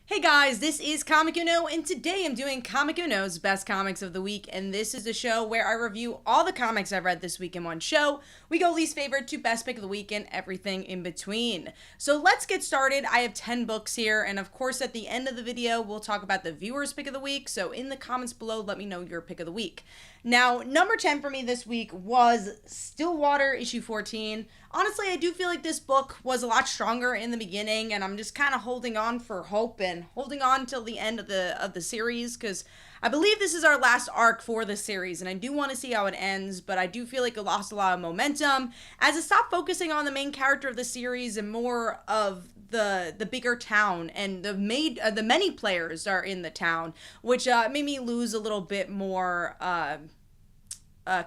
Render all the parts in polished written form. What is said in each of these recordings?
Hey guys, this is Comic Uno, and today I'm doing Comic Uno's Best Comics of the Week, and this is the show where I review all the comics I've read this week in one show. We go least favorite to best pick of the week and everything in between. So let's get started. I have 10 books here, and of course at the end of the video, we'll talk about the viewer's pick of the week, so in the comments below, let me know your pick of the week. Now, number 10 for me this week was Stillwater, issue 14. Honestly, I do feel like this book was a lot stronger in the beginning, and I'm just kind of holding on for hope and holding on till the end of the series, because I believe this is our last arc for the series, and I do want to see how it ends, but I do feel like it lost a lot of momentum as it stopped focusing on the main character of the series and more of the bigger town and the many players are in the town, which made me lose a little bit more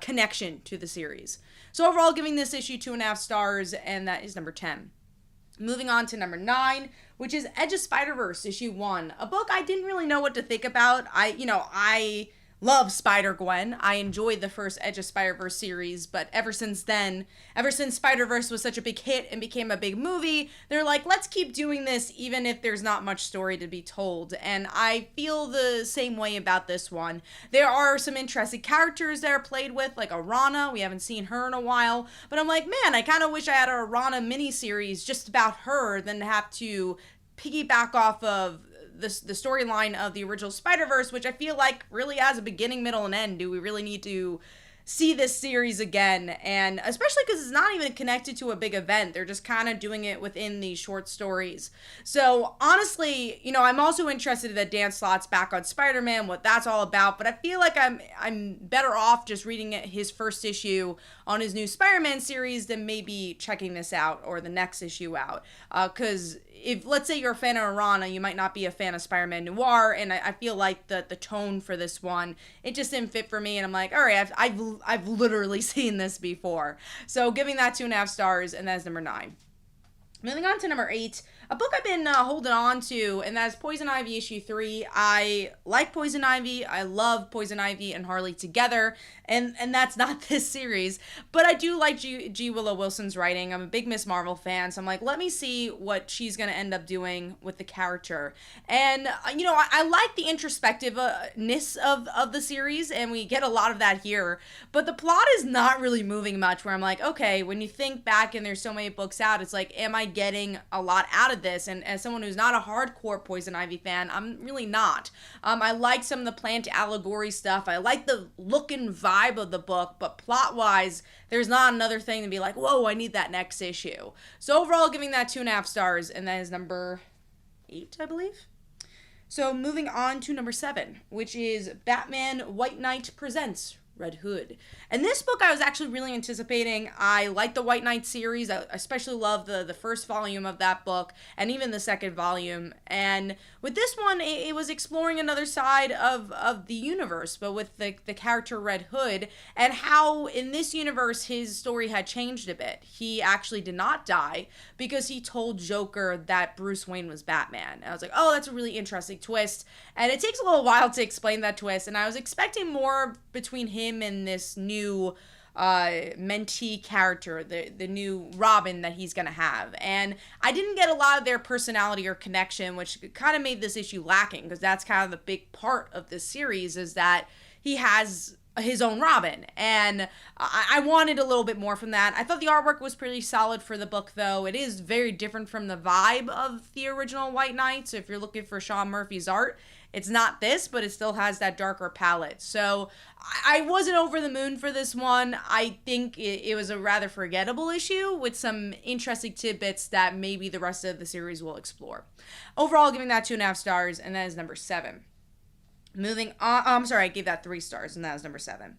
connection to the series. So overall, giving this issue 2.5 stars, and that is number 10. Moving on to number 9, which is Edge of Spider-Verse, issue 1. A book I didn't really know what to think about. I love Spider-Gwen. I enjoyed the first Edge of Spider-Verse series, but ever since Spider-Verse was such a big hit and became a big movie, they're like, let's keep doing this even if there's not much story to be told. And I feel the same way about this one. There are some interesting characters that are played with, like Arana. We haven't seen her in a while, but I'm like, man, I kind of wish I had a Arana miniseries just about her than to have to piggyback off of the storyline of the original Spider-Verse, which I feel like really has a beginning, middle, and end. Do we really need to see this series again? And especially because it's not even connected to a big event. They're just kind of doing it within these short stories. So honestly, I'm also interested that Dan Slott's back on Spider-Man, what that's all about, but I feel like I'm better off just reading his first issue on his new Spider-Man series than maybe checking this out or the next issue out. Because if, let's say, you're a fan of Arana, you might not be a fan of Spider-Man Noir, and I feel like the tone for this one, it just didn't fit for me, and I'm like, all right, I've literally seen this before. So giving that 2.5 stars, and that is number 9. Moving on to number 8, a book I've been holding on to, and that is Poison Ivy issue 3. I like Poison Ivy. I love Poison Ivy and Harley together, and that's not this series. But I do like G. Willow Wilson's writing. I'm a big Miss Marvel fan, so I'm like, let me see what she's going to end up doing with the character. And, I like the introspectiveness of the series, and we get a lot of that here. But the plot is not really moving much, where I'm like, okay, when you think back and there's so many books out, it's like, am I getting a lot out of this? And as someone who's not a hardcore Poison Ivy fan, I'm really not. I like some of the plant allegory stuff. I like the look and vibe of the book, but plot-wise, there's not another thing to be like, whoa, I need that next issue. So overall, giving that 2.5 stars, and that is number 8, I believe. So moving on to number 7, which is Batman White Knight Presents Red Hood. And this book I was actually really anticipating. I like the White Knight series. I especially love the first volume of that book and even the second volume. And with this one, it was exploring another side of the universe, but with the character Red Hood, and how in this universe his story had changed a bit. He actually did not die because he told Joker that Bruce Wayne was Batman. And I was like, oh, that's a really interesting twist. And it takes a little while to explain that twist, and I was expecting more between him and this new mentee character, the new Robin that he's gonna have. And I didn't get a lot of their personality or connection, which kind of made this issue lacking, because that's kind of the big part of this series, is that he has his own Robin, and I wanted a little bit more from that. I thought the artwork was pretty solid for the book, though. It is very different from the vibe of the original White Knight, so if you're looking for Sean Murphy's art, it's not this, but it still has that darker palette. So I wasn't over the moon for this one. I think it was a rather forgettable issue with some interesting tidbits that maybe the rest of the series will explore. Overall, giving that 2.5 stars, and that is number 7. Moving on, I'm sorry, I gave that 3 stars, and that was number 7.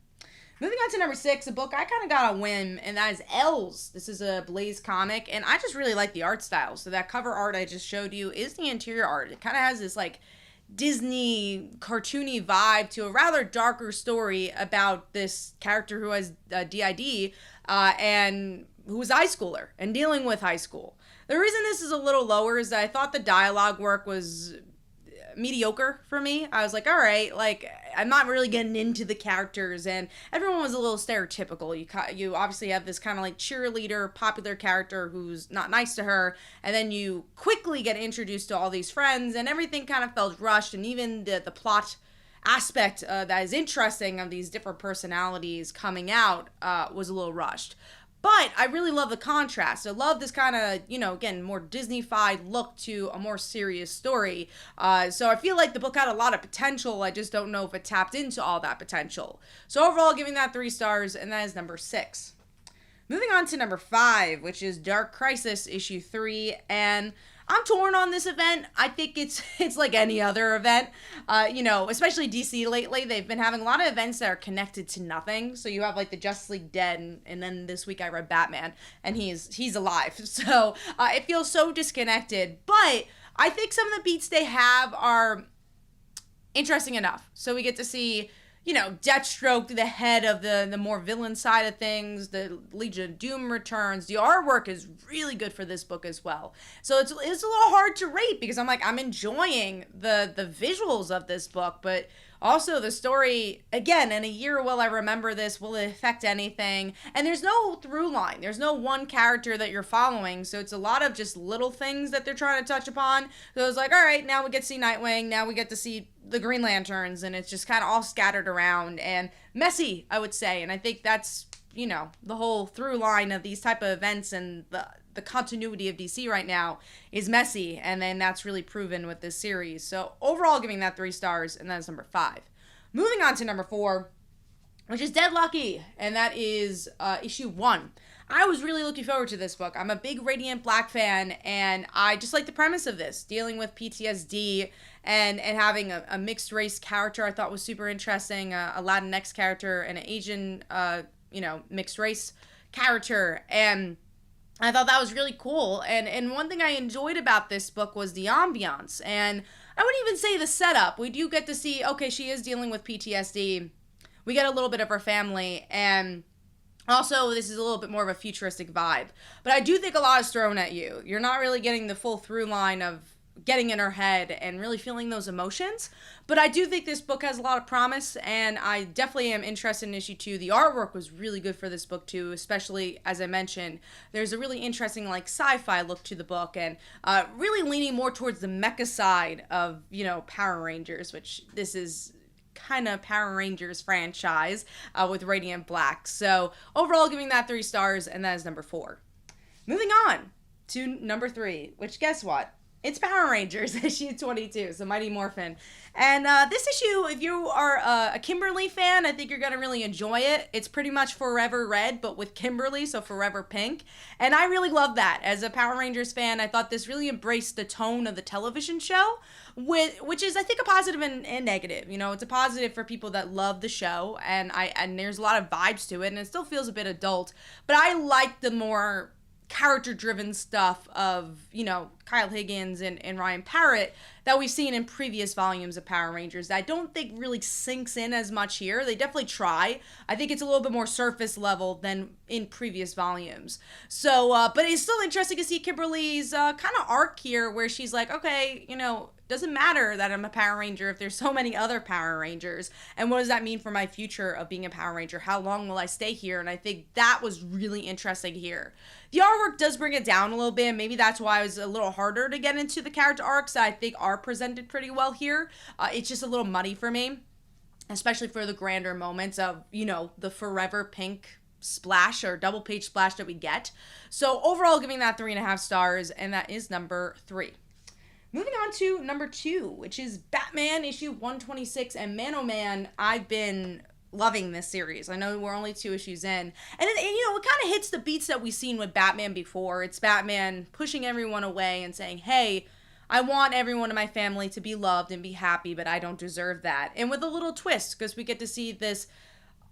Moving on to number 6, a book I kind of got a whim, and that is Elle's. This is a Blaze comic, and I just really like the art style. So that cover art I just showed you is the interior art. It kind of has this like Disney cartoony vibe to a rather darker story about this character who has DID and who was a high schooler and dealing with high school. The reason this is a little lower is that I thought the dialogue work was mediocre for me. I was like, all right, like I'm not really getting into the characters, and everyone was a little stereotypical. You obviously have this kind of like cheerleader, popular character who's not nice to her, and then you quickly get introduced to all these friends, and everything kind of felt rushed, and even the plot aspect that is interesting of these different personalities coming out was a little rushed. But I really love the contrast. I love this kind of, again, more Disney-fied look to a more serious story. So I feel like the book had a lot of potential. I just don't know if it tapped into all that potential. So overall, giving that 3 stars, and that is number 6. Moving on to number 5, which is Dark Crisis issue 3, and I'm torn on this event. I think it's like any other event. Especially DC lately, they've been having a lot of events that are connected to nothing. So you have like the Justice League dead, and then this week I read Batman, and he's alive. So it feels so disconnected. But I think some of the beats they have are interesting enough. So we get to see, Deathstroke, the head of the more villain side of things. The Legion of Doom returns. The artwork is really good for this book as well. So it's a little hard to rate because I'm enjoying the visuals of this book, but also the story, again, in a year, will I remember this? Will it affect anything? And there's no through line. There's no one character that you're following. So it's a lot of just little things that they're trying to touch upon. So it's like, all right, now we get to see Nightwing. Now we get to see the Green Lanterns. And it's just kind of all scattered around and messy, I would say. And I think that's, the whole through line of these type of events, and the continuity of DC right now is messy, and then that's really proven with this series. So overall, giving that 3 stars, and that is number 5. Moving on to number 4, which is Dead Lucky, and that is issue 1. I was really looking forward to this book. I'm a big Radiant Black fan, and I just like the premise of this, dealing with PTSD and having a mixed race character. I thought was super interesting, a Latinx character and an Asian mixed race character, and I thought that was really cool. And one thing I enjoyed about this book was the ambiance, and I wouldn't even say the setup. We do get to see, okay, she is dealing with PTSD. We get a little bit of her family, and also this is a little bit more of a futuristic vibe. But I do think a lot is thrown at you. You're not really getting the full through line of getting in her head and really feeling those emotions. But I do think this book has a lot of promise, and I definitely am interested in issue 2. The artwork was really good for this book too, especially, as I mentioned, there's a really interesting like sci-fi look to the book, and really leaning more towards the mecha side of, Power Rangers, which this is kind of Power Rangers franchise with Radiant Black. So overall, giving that 3 stars, and that is number 4. Moving on to number 3, which, guess what? It's Power Rangers, issue 22, so Mighty Morphin. And this issue, if you are a Kimberly fan, I think you're going to really enjoy it. It's pretty much Forever Red, but with Kimberly, so Forever Pink. And I really love that. As a Power Rangers fan, I thought this really embraced the tone of the television show, which is, I think, a positive and negative. It's a positive for people that love the show, and there's a lot of vibes to it, and it still feels a bit adult. But I like the more character-driven stuff of, Kyle Higgins and Ryan Parrott that we've seen in previous volumes of Power Rangers that I don't think really sinks in as much here. They definitely try. I think it's a little bit more surface level than in previous volumes. So, but it's still interesting to see Kimberly's kind of arc here, where she's like, okay, doesn't matter that I'm a Power Ranger if there's so many other Power Rangers. And what does that mean for my future of being a Power Ranger? How long will I stay here? And I think that was really interesting here. The artwork does bring it down a little bit. Maybe that's why it was a little harder to get into the character arcs that I think are presented pretty well here. It's just a little muddy for me, especially for the grander moments of, the Forever Pink splash or double page splash that we get. So overall, giving that 3.5 stars, and that is number 3. Moving on to number 2, which is Batman issue 126, and man, oh man, I've been loving this series. I know we're only 2 issues in, and it kind of hits the beats that we've seen with Batman before. It's Batman pushing everyone away and saying, hey, I want everyone in my family to be loved and be happy, but I don't deserve that. And with a little twist, because we get to see this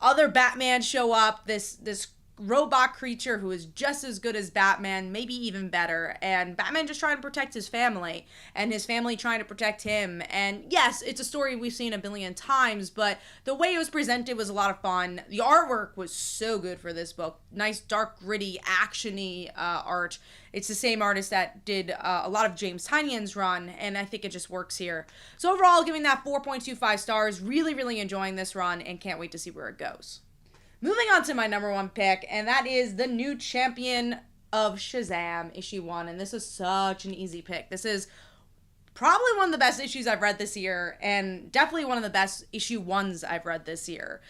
other Batman show up, this robot creature who is just as good as Batman, maybe even better, and Batman just trying to protect his family, and his family trying to protect him. And yes, it's a story we've seen a billion times, but the way it was presented was a lot of fun. The artwork was so good for this book. Nice, dark, gritty, action-y art. It's the same artist that did a lot of James Tynion's run, and I think it just works here. So overall, giving that 4.25 stars. Really, really enjoying this run, and can't wait to see where it goes. Moving on to my number one pick, and that is the new Champion of Shazam, issue 1. And this is such an easy pick. This is probably one of the best issues I've read this year, and definitely one of the best issue 1s I've read this year,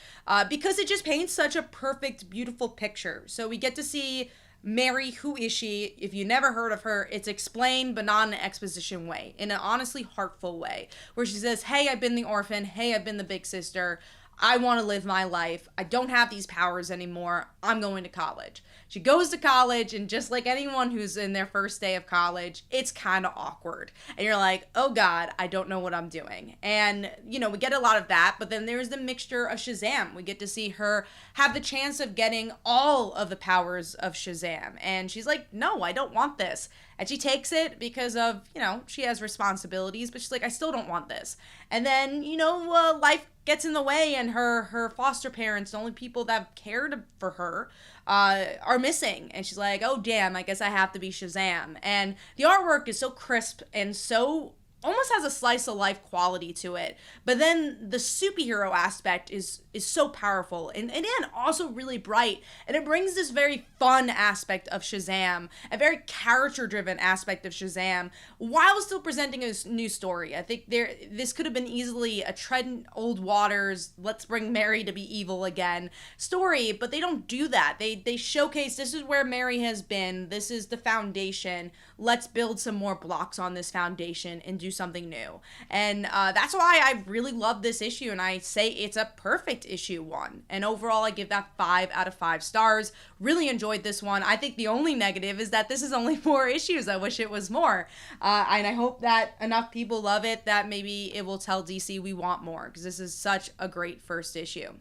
because it just paints such a perfect, beautiful picture. So we get to see Mary, who is she? If you never heard of her, it's explained, but not in an exposition way, in an honestly heartful way, where she says, hey, I've been the orphan. Hey, I've been the big sister. I want to live my life. I don't have these powers anymore. I'm going to college. She goes to college, and just like anyone who's in their first day of college, it's kind of awkward. And you're like, oh God, I don't know what I'm doing. And, you know, we get a lot of that, but then there's the mixture of Shazam. We get to see her have the chance of getting all of the powers of Shazam. And she's like, no, I don't want this. And she takes it because of, you know, she has responsibilities, but she's like, I still don't want this. And then, you know, life gets in the way, and her foster parents, the only people that cared for her, are missing. And she's like, oh, damn, I guess I have to be Shazam. And the artwork is so crisp and so almost has a slice of life quality to it. But then the superhero aspect is so powerful and also really bright. And it brings this very fun aspect of Shazam, a very character driven aspect of Shazam, while still presenting a new story. I think this could have been easily a tread old waters, let's bring Mary to be evil again story, but they don't do that. They showcase, this is where Mary has been, this is the foundation, let's build some more blocks on this foundation and do something new. And that's why I really love this issue, and I say it's a perfect issue 1. And overall, I give that 5 out of 5 stars. Really enjoyed this one. I think the only negative is that this is only 4 issues. I wish it was more. And I hope that enough people love it that maybe it will tell DC we want more, because this is such a great first issue.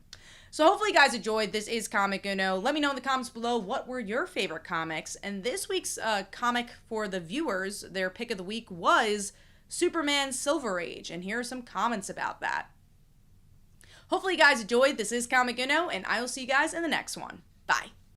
So hopefully you guys enjoyed. This is Comic Uno. Let me know in the comments below what were your favorite comics. And this week's comic for the viewers, their pick of the week, was Superman Silver Age. And here are some comments about that. Hopefully you guys enjoyed. This is Comic Uno, and I will see you guys in the next one. Bye.